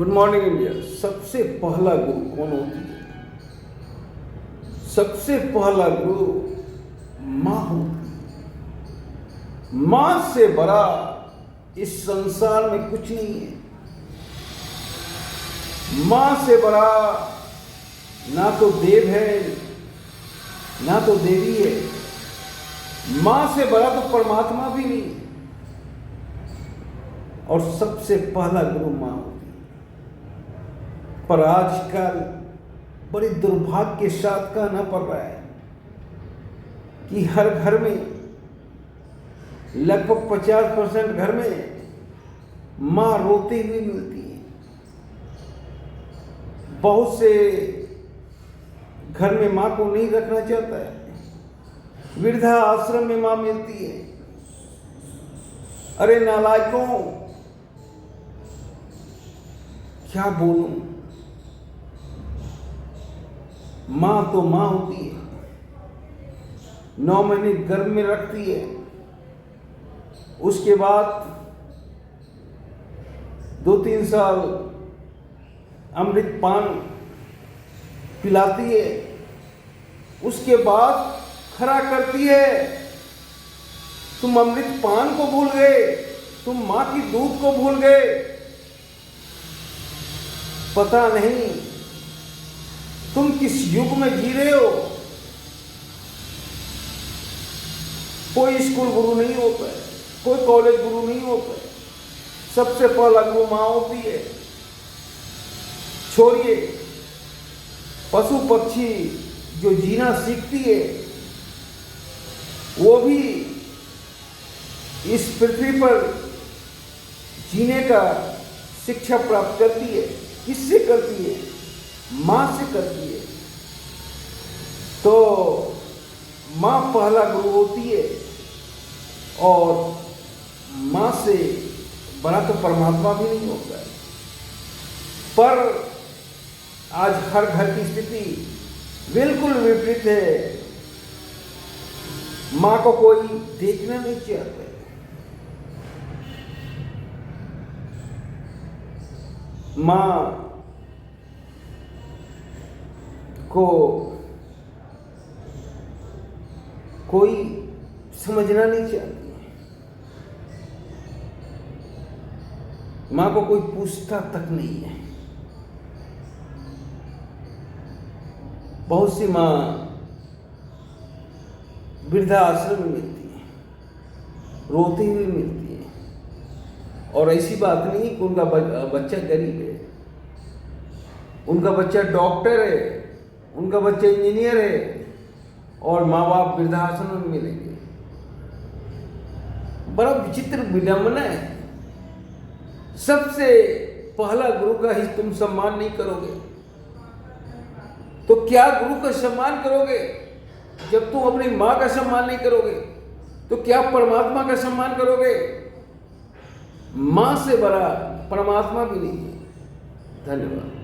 Good morning India. सबसे पहला गुरु कौन होती है? सबसे पहला गुरु माँ होती है। माँ से बड़ा इस संसार में कुछ नहीं है। माँ से बड़ा ना तो देव है ना तो देवी है। माँ से बड़ा तो परमात्मा भी नहीं है। और सबसे पहला गुरु माँ होती है। पर आजकल बड़ी दुर्भाग्य के साथ कहना पड़ रहा है कि हर घर में लगभग 50% घर में माँ रोती हुई मिलती है। बहुत से घर में माँ को नहीं रखना चाहता है। वृद्धा आश्रम में माँ मिलती है। अरे नालायकों, क्या बोलूं। माँ तो माँ होती है। 9 महीने गर्भ में रखती है। उसके बाद 2-3 साल अमृत पान पिलाती है। उसके बाद खड़ा करती है। तुम अमृत पान को भूल गए, तुम माँ की दूध को भूल गए। पता नहीं तुम किस युग में जी रहे हो। कोई स्कूल गुरु नहीं होता है, कोई कॉलेज गुरु नहीं होता है। सबसे पहला गुरु माँ होती है। छोड़िए पशु पक्षी जो जीना सीखती है वो भी इस पृथ्वी पर जीने का शिक्षा प्राप्त करती है। किससे करती है? माँ से करती है। तो माँ पहला गुरु होती है। और माँ से बड़ा तो परमात्मा भी नहीं होता है। पर आज हर घर की स्थिति बिल्कुल विपरीत है। माँ को कोई देखना नहीं चाहता है। माँ को कोई समझना नहीं चाहती है। माँ को कोई पूछता तक नहीं है। बहुत सी माँ वृद्धाश्रम में मिलती है, रोती हुई मिलती है। और ऐसी बात नहीं कि उनका बच्चा गरीब है, उनका बच्चा डॉक्टर है, उनका बच्चा इंजीनियर है और माँ बाप वृद्धाश्रम में मिलेंगे। बड़ा विचित्र विडंबना है। सबसे पहला गुरु का ही तुम सम्मान नहीं करोगे तो क्या गुरु का सम्मान करोगे? जब तुम अपनी माँ का सम्मान नहीं करोगे तो क्या परमात्मा का सम्मान करोगे? माँ से बड़ा परमात्मा भी नहीं है। धन्यवाद।